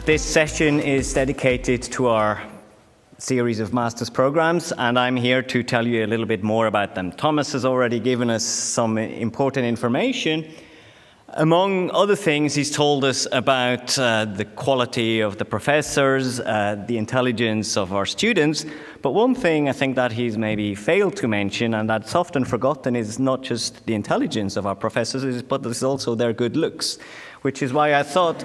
This session is dedicated to our series of master's programs, and I'm here to tell you a little bit more about them. Thomas has already given us some important information. Among other things, he's told us about the quality of the professors, the intelligence of our students. But one thing I think that he's maybe failed to mention, and that's often forgotten, is not just the intelligence of our professors, but it's also their good looks, which is why I thought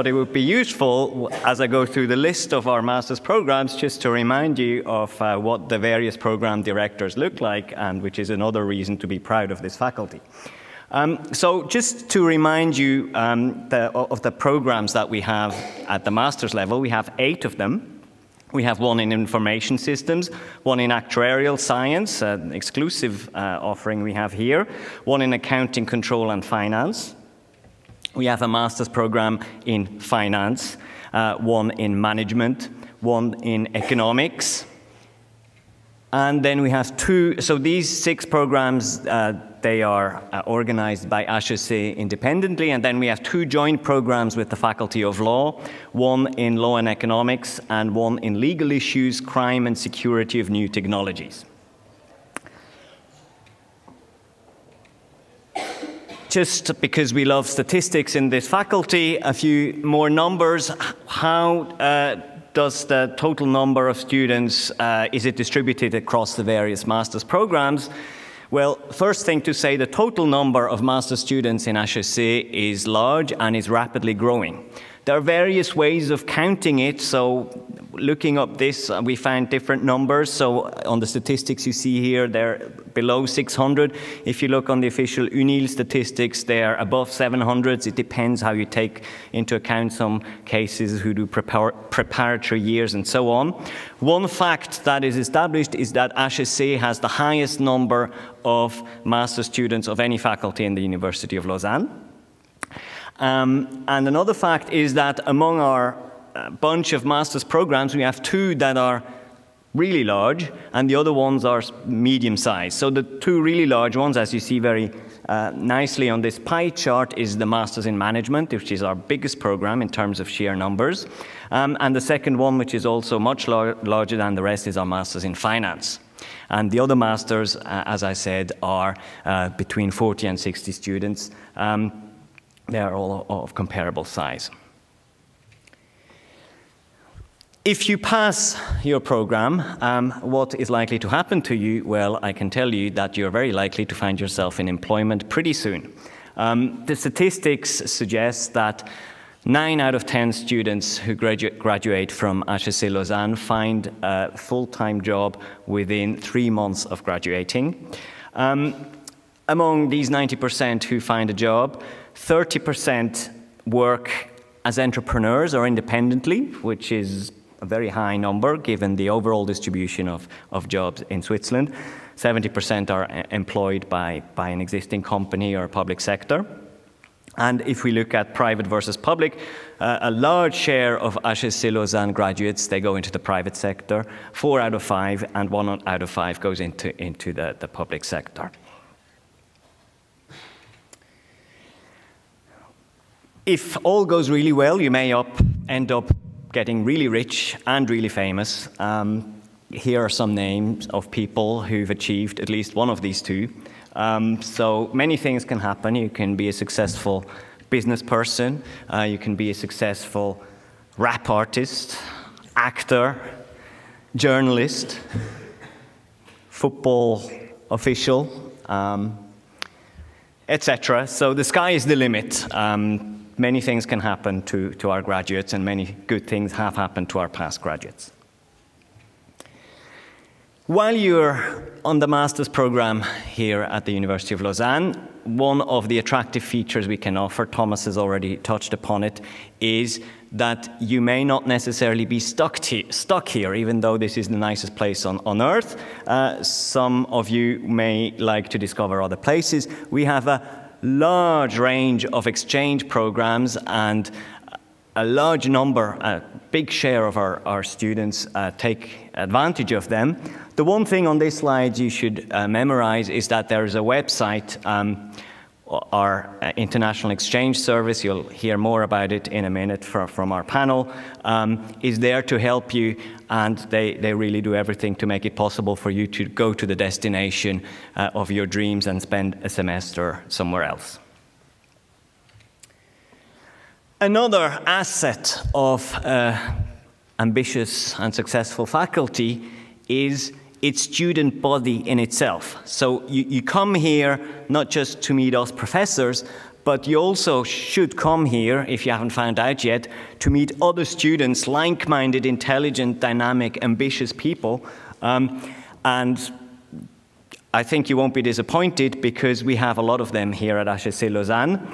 it would be useful, as I go through the list of our master's programs, just to remind you of what the various program directors look like, and which is another reason to be proud of this faculty. So just to remind you of the programs that we have at the master's level, we have 8 of them. We have one in information systems, one in actuarial science, an exclusive offering we have here, one in accounting, control, and finance. We have a master's program in finance, one in management, one in economics. And then we have 2, so these 6 programs, they are organized by HEC independently, and then we have 2 joint programs with the Faculty of Law, one in law and economics, and one in legal issues, crime and security of new technologies. Just because we love statistics in this faculty, a few more numbers. How does the total number of students, is it distributed across the various master's programs? Well, first thing to say, the total number of master's students in HEC is large and is rapidly growing. There are various ways of counting it, so looking up this, we found different numbers. So on the statistics you see here, they're below 600. If you look on the official UNIL statistics, they're above 700. It depends how you take into account some cases who do preparatory years and so on. One fact that is established is that HEC has the highest number of master's students of any faculty in the University of Lausanne. And another fact is that among our bunch of master's programs, we have 2 that are really large, and the other ones are medium-sized. So the 2 really large ones, as you see very nicely on this pie chart, is the Masters in Management, which is our biggest program in terms of sheer numbers. And the second one, which is also much larger than the rest, is our Masters in Finance. And the other masters, as I said, are between 40 and 60 students. They are all of comparable size. If you pass your program, what is likely to happen to you? Well, I can tell you that you're very likely to find yourself in employment pretty soon. The statistics suggest that 9 out of 10 students who graduate from HEC Lausanne find a full-time job within 3 months of graduating. Among these 90% who find a job, 30% work as entrepreneurs or independently, which is a very high number given the overall distribution of jobs in Switzerland. 70% are employed by an existing company or public sector. And if we look at private versus public, a large share of HEC Lausanne graduates, they go into the private sector, 4 out of 5, and 1 out of 5 goes into the public sector. If all goes really well, you may end up getting really rich and really famous. Here are some names of people who've achieved at least one of these 2. So many things can happen. You can be a successful business person. You can be a successful rap artist, actor, journalist, football official, etc. So the sky is the limit. Many things can happen to our graduates, and many good things have happened to our past graduates. While you're on the master's program here at the University of Lausanne, one of the attractive features we can offer, Thomas has already touched upon it, is that you may not necessarily be stuck here, even though this is the nicest place on earth. Some of you may like to discover other places. We have a large range of exchange programs, and a large number, a big share of our students take advantage of them. The one thing on this slide you should memorize is that there is a website our international exchange service, you'll hear more about it in a minute from our panel, is there to help you, and they really do everything to make it possible for you to go to the destination of your dreams and spend a semester somewhere else. Another asset of ambitious and successful faculty is its student body in itself. So you come here not just to meet us professors, but you also should come here, if you haven't found out yet, to meet other students, like-minded, intelligent, dynamic, ambitious people. And I think you won't be disappointed because we have a lot of them here at HEC Lausanne.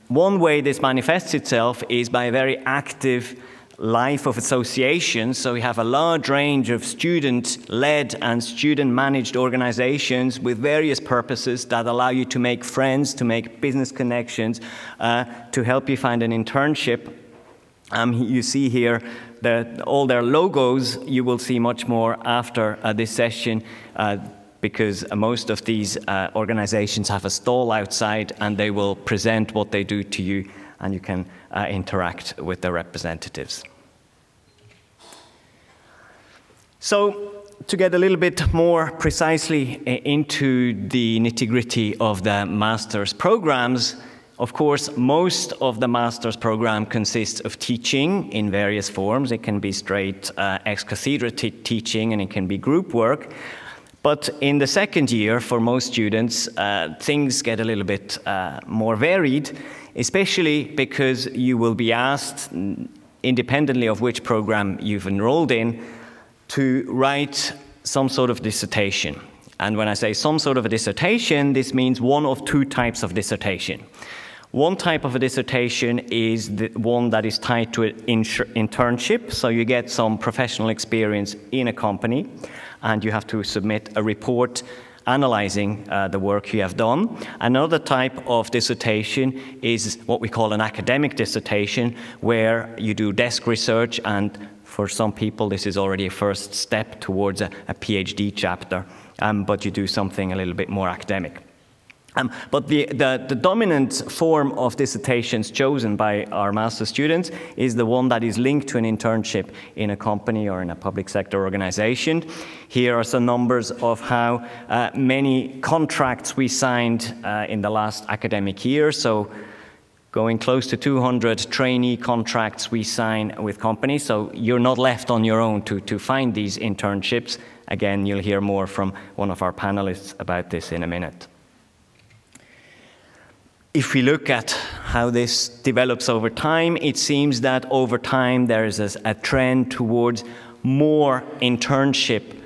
One way this manifests itself is by a very active life of associations. So we have a large range of student-led and student-managed organizations with various purposes that allow you to make friends, to make business connections, to help you find an internship. You see here all their logos. You will see much more after this session because most of these organizations have a stall outside and they will present what they do to you, and you can interact with their representatives. So, to get a little bit more precisely into the nitty-gritty of the master's programs, of course, most of the master's program consists of teaching in various forms. It can be straight ex cathedra teaching, and it can be group work. But in the second year, for most students, things get a little bit more varied, especially because you will be asked, independently of which program you've enrolled in, to write some sort of dissertation. And when I say some sort of a dissertation, this means one of two types of dissertation. One type of a dissertation is the one that is tied to an internship, so you get some professional experience in a company, and you have to submit a report analyzing the work you have done. Another type of dissertation is what we call an academic dissertation, where you do desk research, and for some people this is already a first step towards a PhD chapter, but you do something a little bit more academic. But the dominant form of dissertations chosen by our master students is the one that is linked to an internship in a company or in a public sector organization. Here are some numbers of how many contracts we signed in the last academic year. So going close to 200 trainee contracts we sign with companies. So you're not left on your own to find these internships. Again, you'll hear more from one of our panelists about this in a minute. If we look at how this develops over time, it seems that over time there is a trend towards more internship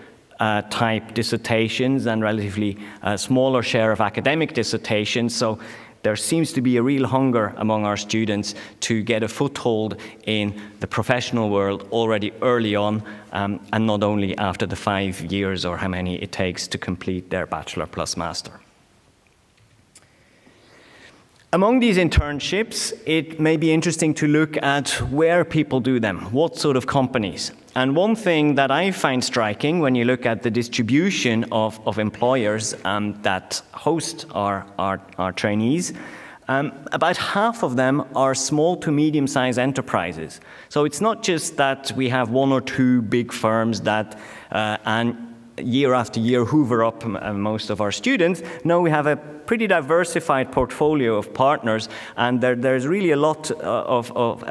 type dissertations and relatively smaller share of academic dissertations. So there seems to be a real hunger among our students to get a foothold in the professional world already early on, and not only after the 5 years or how many it takes to complete their bachelor plus master. Among these internships, it may be interesting to look at where people do them, what sort of companies. And one thing that I find striking when you look at the distribution of employers that host our trainees, about half of them are small to medium-sized enterprises. So it's not just that we have one or two big firms that year after year hoover up most of our students. No, we have a pretty diversified portfolio of partners, and there's really a lot of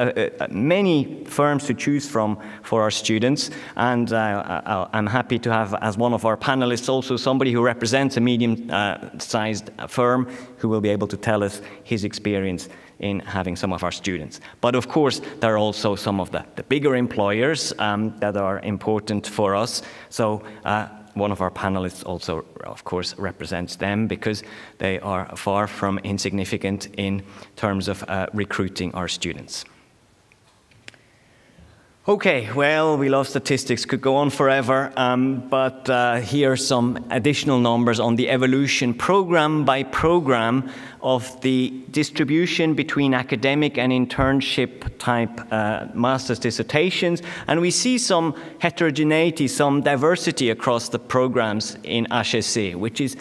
many firms to choose from for our students. And I'm happy to have as one of our panelists also somebody who represents a medium-sized firm who will be able to tell us his experience in having some of our students. But of course, there are also some of the bigger employers that are important for us. So one of our panelists also, of course, represents them because they are far from insignificant in terms of recruiting our students. Okay, well, we love statistics, could go on forever, but here are some additional numbers on the evolution program by program of the distribution between academic and internship type master's dissertations. And we see some heterogeneity, some diversity across the programs in HEC, which is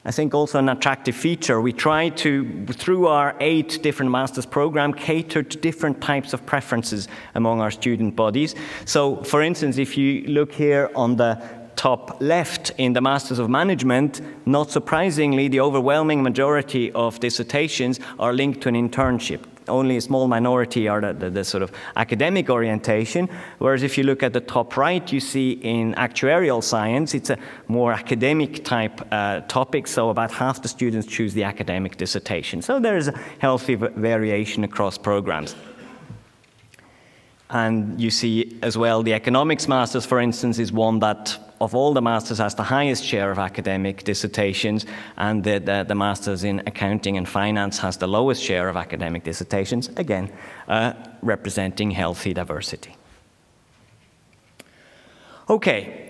I think also an attractive feature. We try to, through our 8 different master's programs, cater to different types of preferences among our student bodies. So, for instance, if you look here on the top left in the Masters of Management, not surprisingly, the overwhelming majority of dissertations are linked to an internship. Only a small minority are the sort of academic orientation, whereas if you look at the top right, you see in actuarial science, it's a more academic type topic, so about half the students choose the academic dissertation. So there is a healthy variation across programs. And you see as well the economics masters, for instance, is one that of all the masters has the highest share of academic dissertations, and the masters in accounting and finance has the lowest share of academic dissertations, again, representing healthy diversity. Okay,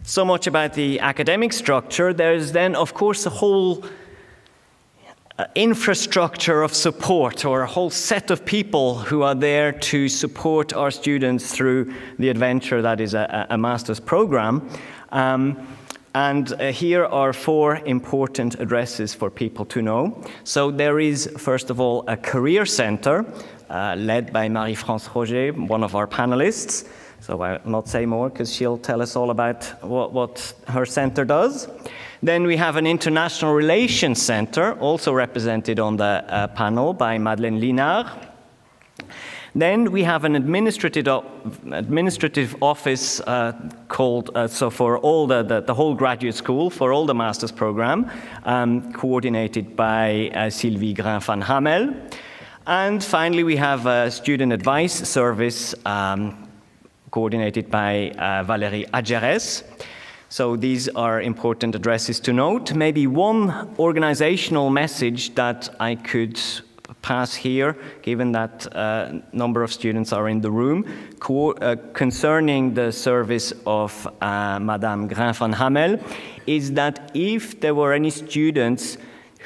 so much about the academic structure. There's then, of course, a whole infrastructure of support, or a whole set of people who are there to support our students through the adventure that is a master's program. Here are 4 important addresses for people to know. So there is, first of all, a career center led by Marie-France Roger, one of our panelists. So I'll not say more because she'll tell us all about what her center does. Then we have an International Relations Center, also represented on the panel by Madeleine Linard. Then we have an administrative office called, so for all the whole graduate school, for all the master's program, coordinated by Sylvie Grain-van Hamel. And finally, we have a student advice service coordinated by Valérie Adjeres. So these are important addresses to note. Maybe one organizational message that I could pass here, given that a number of students are in the room, concerning the service of Madame Grain van Hamel, is that if there were any students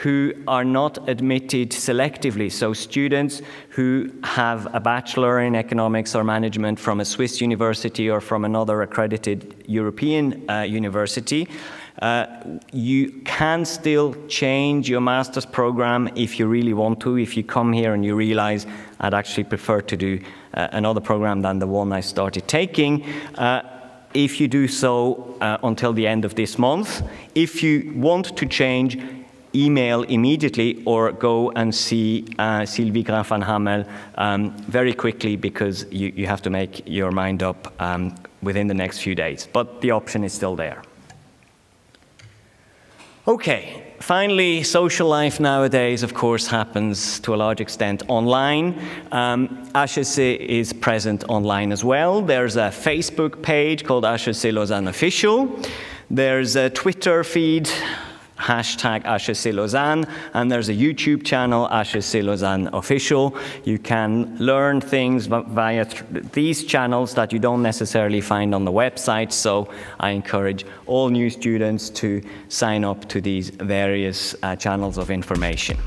who are not admitted selectively, so students who have a bachelor in economics or management from a Swiss university or from another accredited European university, you can still change your master's program if you really want to. If you come here and you realize, I'd actually prefer to do another program than the one I started taking, if you do so until the end of this month. If you want to change, email immediately or go and see Sylvie Grain van Hamel very quickly, because you have to make your mind up within the next few days. But the option is still there. Okay, finally, social life nowadays, of course, happens to a large extent online. HEC is present online as well. There's a Facebook page called HEC Lausanne Official. There's a Twitter feed, hashtag HEC Lausanne, and there's a YouTube channel, HEC Lausanne Official. You can learn things via these channels that you don't necessarily find on the website, so I encourage all new students to sign up to these various channels of information.